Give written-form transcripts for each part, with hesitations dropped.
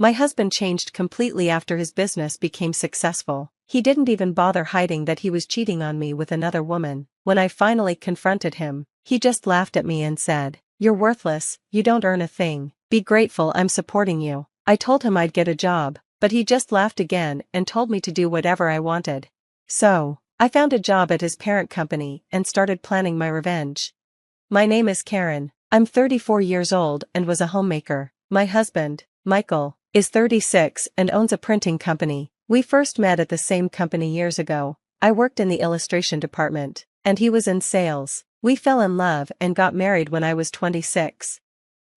My husband changed completely after his business became successful. He didn't even bother hiding that he was cheating on me with another woman. When I finally confronted him, he just laughed at me and said, "You're worthless, you don't earn a thing. Be grateful I'm supporting you." I told him I'd get a job, but he just laughed again and told me to do whatever I wanted. So, I found a job at his parent company and started planning my revenge. My name is Karen. I'm 34 years old and was a homemaker. My husband, Michael, is 36 and owns a printing company. We first met at the same company years ago. I worked in the illustration department, and he was in sales. We fell in love and got married when I was 26.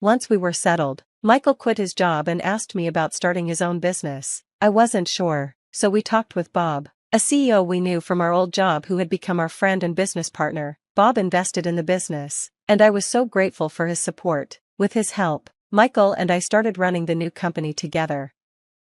Once we were settled, Michael quit his job and asked me about starting his own business. I wasn't sure, so we talked with Bob, a CEO we knew from our old job who had become our friend and business partner. Bob invested in the business, and I was so grateful for his support. With his help, Michael and I started running the new company together.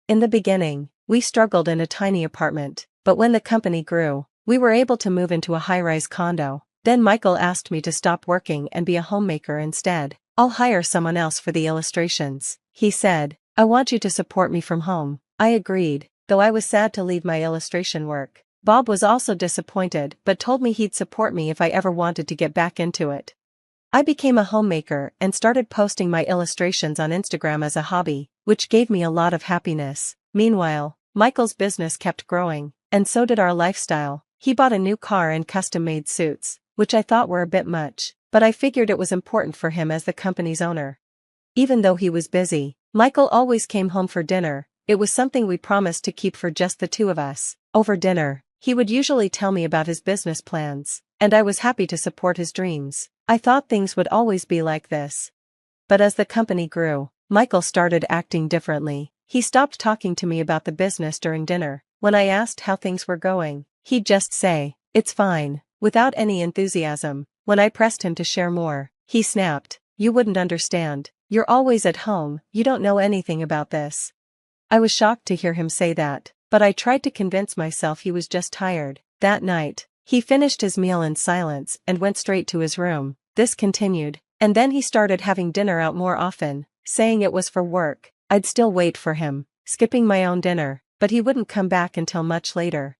In the beginning, we struggled in a tiny apartment, but when the company grew, we were able to move into a high-rise condo. Then Michael asked me to stop working and be a homemaker instead. "I'll hire someone else for the illustrations," he said. "I want you to support me from home." I agreed, though I was sad to leave my illustration work. Bob was also disappointed but told me he'd support me if I ever wanted to get back into it. I became a homemaker and started posting my illustrations on Instagram as a hobby, which gave me a lot of happiness. Meanwhile, Michael's business kept growing, and so did our lifestyle. He bought a new car and custom-made suits, which I thought were a bit much, but I figured it was important for him as the company's owner. Even though he was busy, Michael always came home for dinner. It was something we promised to keep for just the two of us. Over dinner, he would usually tell me about his business plans, and I was happy to support his dreams. I thought things would always be like this. But as the company grew, Michael started acting differently. He stopped talking to me about the business during dinner. When I asked how things were going, he'd just say, "It's fine," without any enthusiasm. When I pressed him to share more, he snapped, "You wouldn't understand. You're always at home, you don't know anything about this." I was shocked to hear him say that, but I tried to convince myself he was just tired. That night, he finished his meal in silence and went straight to his room. This continued, and then he started having dinner out more often, saying it was for work. I'd still wait for him, skipping my own dinner, but he wouldn't come back until much later.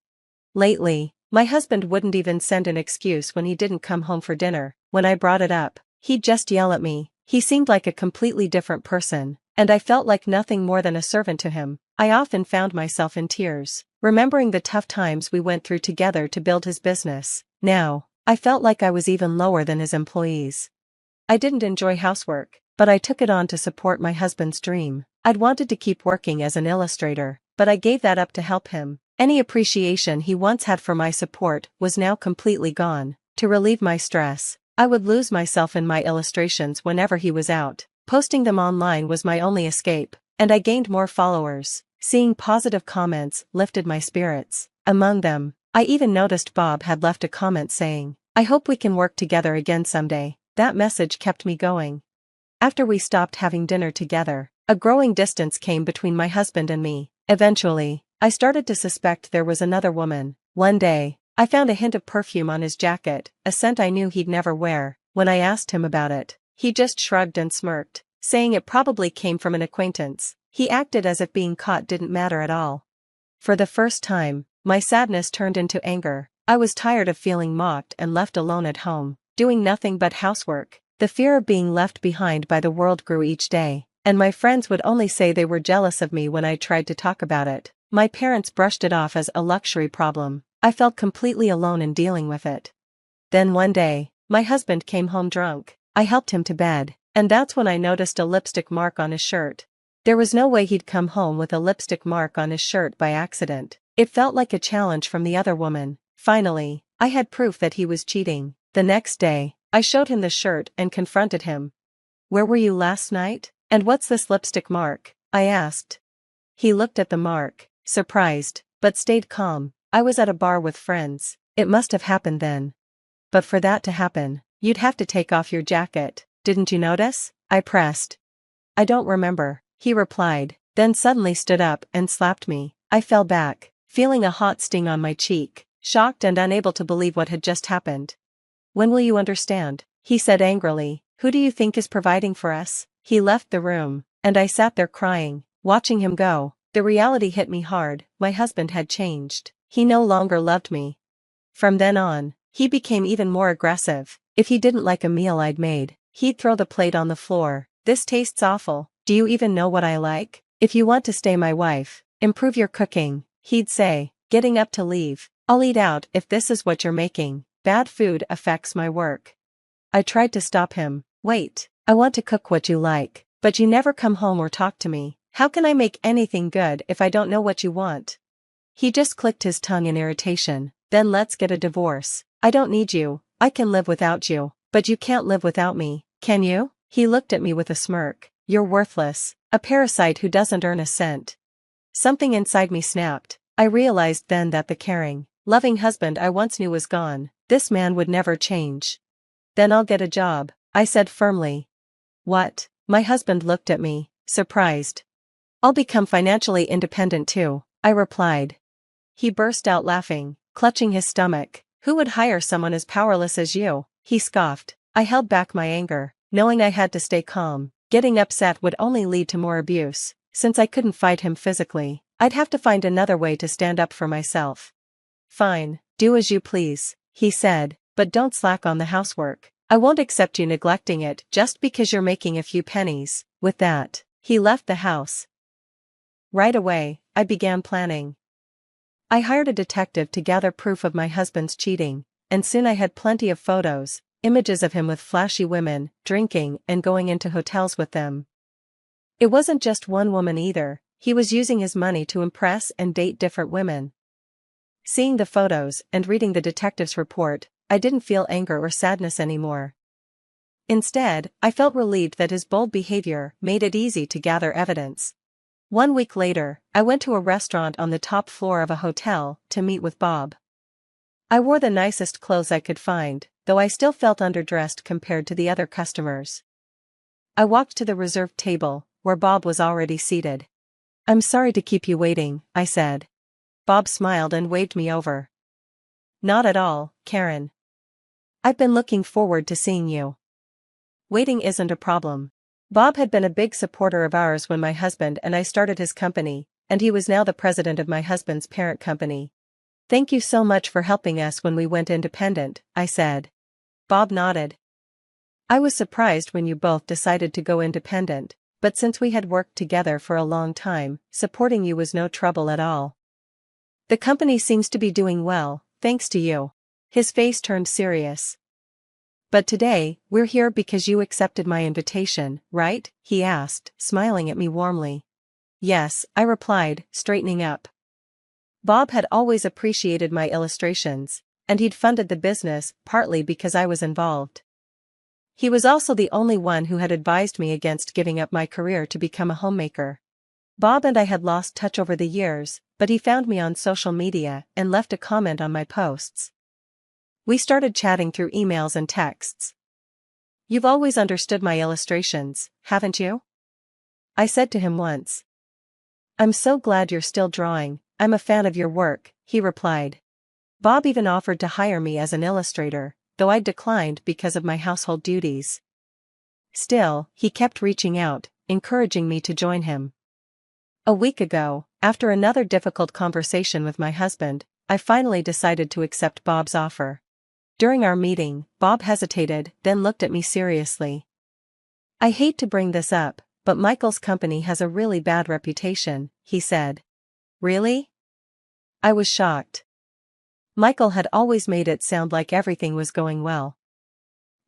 Lately, my husband wouldn't even send an excuse when he didn't come home for dinner. When I brought it up, he'd just yell at me. He seemed like a completely different person, and I felt like nothing more than a servant to him. I often found myself in tears, remembering the tough times we went through together to build his business. Now, I felt like I was even lower than his employees. I didn't enjoy housework, but I took it on to support my husband's dream. I'd wanted to keep working as an illustrator, but I gave that up to help him. Any appreciation he once had for my support was now completely gone. To relieve my stress, I would lose myself in my illustrations whenever he was out. Posting them online was my only escape, and I gained more followers. Seeing positive comments lifted my spirits. Among them, I even noticed Bob had left a comment saying, "I hope we can work together again someday." That message kept me going. After we stopped having dinner together, a growing distance came between my husband and me. Eventually, I started to suspect there was another woman. One day, I found a hint of perfume on his jacket, a scent I knew he'd never wear. When I asked him about it, he just shrugged and smirked, saying it probably came from an acquaintance. He acted as if being caught didn't matter at all. For the first time, my sadness turned into anger. I was tired of feeling mocked and left alone at home, doing nothing but housework. The fear of being left behind by the world grew each day, and my friends would only say they were jealous of me when I tried to talk about it. My parents brushed it off as a luxury problem. I felt completely alone in dealing with it. Then one day, my husband came home drunk. I helped him to bed, and that's when I noticed a lipstick mark on his shirt. There was no way he'd come home with a lipstick mark on his shirt by accident. It felt like a challenge from the other woman. Finally, I had proof that he was cheating. The next day, I showed him the shirt and confronted him. "Where were you last night? And what's this lipstick mark?" I asked. He looked at the mark, surprised, but stayed calm. "I was at a bar with friends. It must have happened then." "But for that to happen, you'd have to take off your jacket. Didn't you notice?" I pressed. "I don't remember," he replied, then suddenly stood up and slapped me. I fell back, feeling a hot sting on my cheek, shocked and unable to believe what had just happened. "When will you understand?" he said angrily. "Who do you think is providing for us?" He left the room, and I sat there crying. Watching him go, the reality hit me hard. My husband had changed. He no longer loved me. From then on, he became even more aggressive. If he didn't like a meal I'd made, he'd throw the plate on the floor. "This tastes awful. Do you even know what I like? If you want to stay my wife, improve your cooking," he'd say, getting up to leave. "I'll eat out if this is what you're making. Bad food affects my work." I tried to stop him. "Wait, I want to cook what you like, but you never come home or talk to me. How can I make anything good if I don't know what you want?" He just clicked his tongue in irritation. "Then let's get a divorce. I don't need you, I can live without you, but you can't live without me, can you?" He looked at me with a smirk. "You're worthless, a parasite who doesn't earn a cent." Something inside me snapped. I realized then that the caring, loving husband I once knew was gone. This man would never change. "Then I'll get a job," I said firmly. "What?" My husband looked at me, surprised. "I'll become financially independent too," I replied. He burst out laughing, clutching his stomach. "Who would hire someone as powerless as you?" he scoffed. I held back my anger, knowing I had to stay calm. Getting upset would only lead to more abuse. Since I couldn't fight him physically, I'd have to find another way to stand up for myself. "Fine, do as you please," he said, "but don't slack on the housework. I won't accept you neglecting it just because you're making a few pennies." With that, he left the house. Right away, I began planning. I hired a detective to gather proof of my husband's cheating, and soon I had plenty of photos, images of him with flashy women, drinking and going into hotels with them. It wasn't just one woman either. He was using his money to impress and date different women. Seeing the photos and reading the detective's report, I didn't feel anger or sadness anymore. Instead, I felt relieved that his bold behavior made it easy to gather evidence. 1 week later, I went to a restaurant on the top floor of a hotel to meet with Bob. I wore the nicest clothes I could find, though I still felt underdressed compared to the other customers. I walked to the reserved table, where Bob was already seated. "I'm sorry to keep you waiting," I said. Bob smiled and waved me over. "Not at all, Karen. I've been looking forward to seeing you. Waiting isn't a problem." Bob had been a big supporter of ours when my husband and I started his company, and he was now the president of my husband's parent company. "Thank you so much for helping us when we went independent," I said. Bob nodded. "I was surprised when you both decided to go independent, but since we had worked together for a long time, supporting you was no trouble at all. The company seems to be doing well, thanks to you." His face turned serious. "But today, we're here because you accepted my invitation, right?" he asked, smiling at me warmly. "Yes," I replied, straightening up. Bob had always appreciated my illustrations, and he'd funded the business partly because I was involved. He was also the only one who had advised me against giving up my career to become a homemaker. Bob and I had lost touch over the years, but he found me on social media and left a comment on my posts. We started chatting through emails and texts. "You've always understood my illustrations, haven't you?" I said to him once. "I'm so glad you're still drawing. I'm a fan of your work," he replied. Bob even offered to hire me as an illustrator, though I declined because of my household duties. Still, he kept reaching out, encouraging me to join him. A week ago, after another difficult conversation with my husband, I finally decided to accept Bob's offer. During our meeting, Bob hesitated, then looked at me seriously. "I hate to bring this up, but Michael's company has a really bad reputation," he said. "Really?" I was shocked. Michael had always made it sound like everything was going well.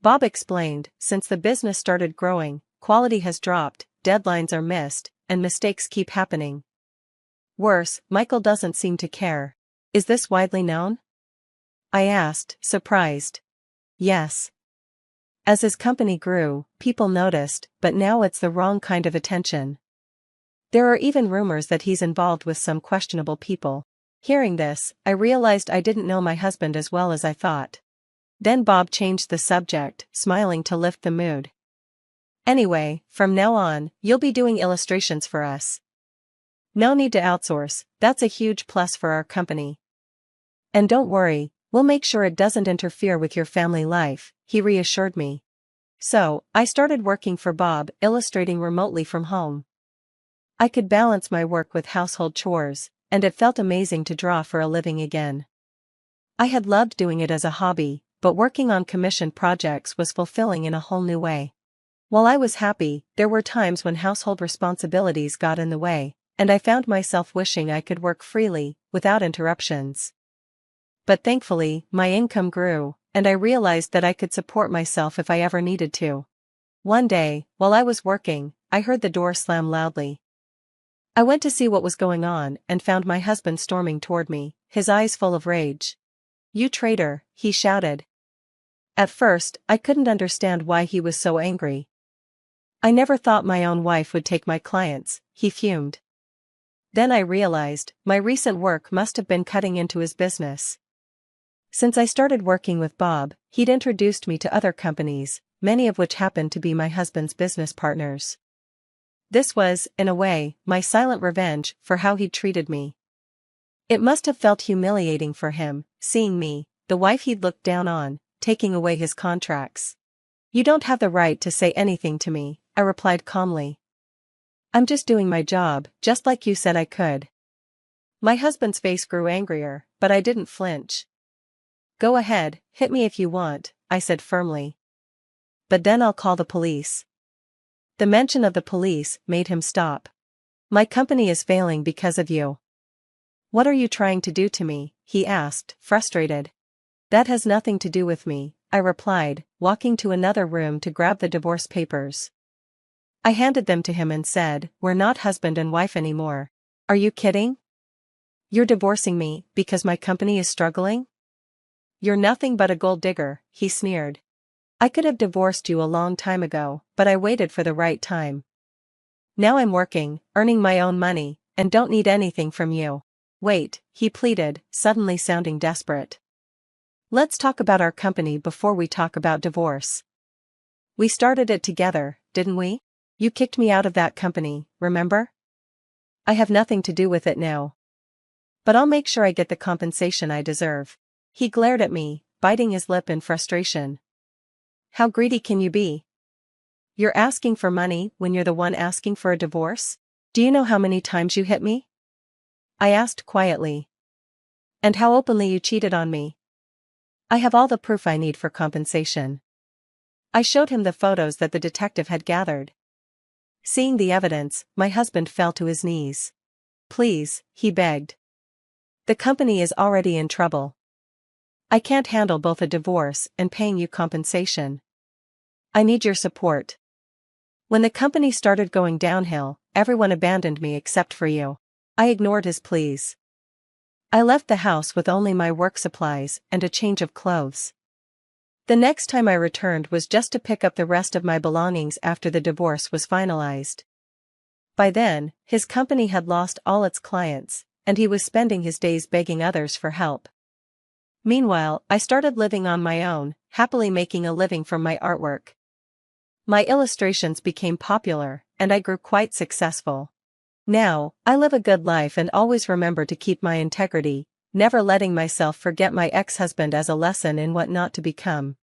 Bob explained, "Since the business started growing, quality has dropped, deadlines are missed, and mistakes keep happening. Worse, Michael doesn't seem to care. Is this widely known?" I asked, surprised. "Yes. As his company grew, people noticed, but now it's the wrong kind of attention. There are even rumors that he's involved with some questionable people." Hearing this, I realized I didn't know my husband as well as I thought. Then Bob changed the subject, smiling to lift the mood. "Anyway, from now on, you'll be doing illustrations for us. No need to outsource, that's a huge plus for our company. And don't worry, we'll make sure it doesn't interfere with your family life," he reassured me. So, I started working for Bob, illustrating remotely from home. I could balance my work with household chores, and it felt amazing to draw for a living again. I had loved doing it as a hobby, but working on commissioned projects was fulfilling in a whole new way. While I was happy, there were times when household responsibilities got in the way, and I found myself wishing I could work freely, without interruptions. But thankfully, my income grew, and I realized that I could support myself if I ever needed to. One day, while I was working, I heard the door slam loudly. I went to see what was going on and found my husband storming toward me, his eyes full of rage. "You traitor," he shouted. At first, I couldn't understand why he was so angry. "I never thought my own wife would take my clients," he fumed. Then I realized, my recent work must have been cutting into his business. Since I started working with Bob, he'd introduced me to other companies, many of which happened to be my husband's business partners. This was, in a way, my silent revenge for how he'd treated me. It must have felt humiliating for him, seeing me, the wife he'd looked down on, taking away his contracts. "You don't have the right to say anything to me," I replied calmly. "I'm just doing my job, just like you said I could." My husband's face grew angrier, but I didn't flinch. "Go ahead, hit me if you want," I said firmly. "But then I'll call the police." The mention of the police made him stop. "My company is failing because of you." "What are you trying to do to me?" he asked, frustrated. "That has nothing to do with me," I replied, walking to another room to grab the divorce papers. I handed them to him and said, "We're not husband and wife anymore." "Are you kidding? You're divorcing me because my company is struggling? You're nothing but a gold digger," he sneered. "I could have divorced you a long time ago, but I waited for the right time. Now I'm working, earning my own money, and don't need anything from you." "Wait," he pleaded, suddenly sounding desperate. "Let's talk about our company before we talk about divorce. We started it together, didn't we? You kicked me out of that company, remember? I have nothing to do with it now. But I'll make sure I get the compensation I deserve." He glared at me, biting his lip in frustration. "How greedy can you be? You're asking for money when you're the one asking for a divorce? Do you know how many times you hit me?" I asked quietly. "And how openly you cheated on me?" "I have all the proof I need for compensation." I showed him the photos that the detective had gathered. Seeing the evidence, my husband fell to his knees. "Please," he begged. "The company is already in trouble. I can't handle both a divorce and paying you compensation. I need your support. When the company started going downhill, everyone abandoned me except for you." I ignored his pleas. I left the house with only my work supplies and a change of clothes. The next time I returned was just to pick up the rest of my belongings after the divorce was finalized. By then, his company had lost all its clients, and he was spending his days begging others for help. Meanwhile, I started living on my own, happily making a living from my artwork. My illustrations became popular, and I grew quite successful. Now, I live a good life and always remember to keep my integrity, never letting myself forget my ex-husband as a lesson in what not to become.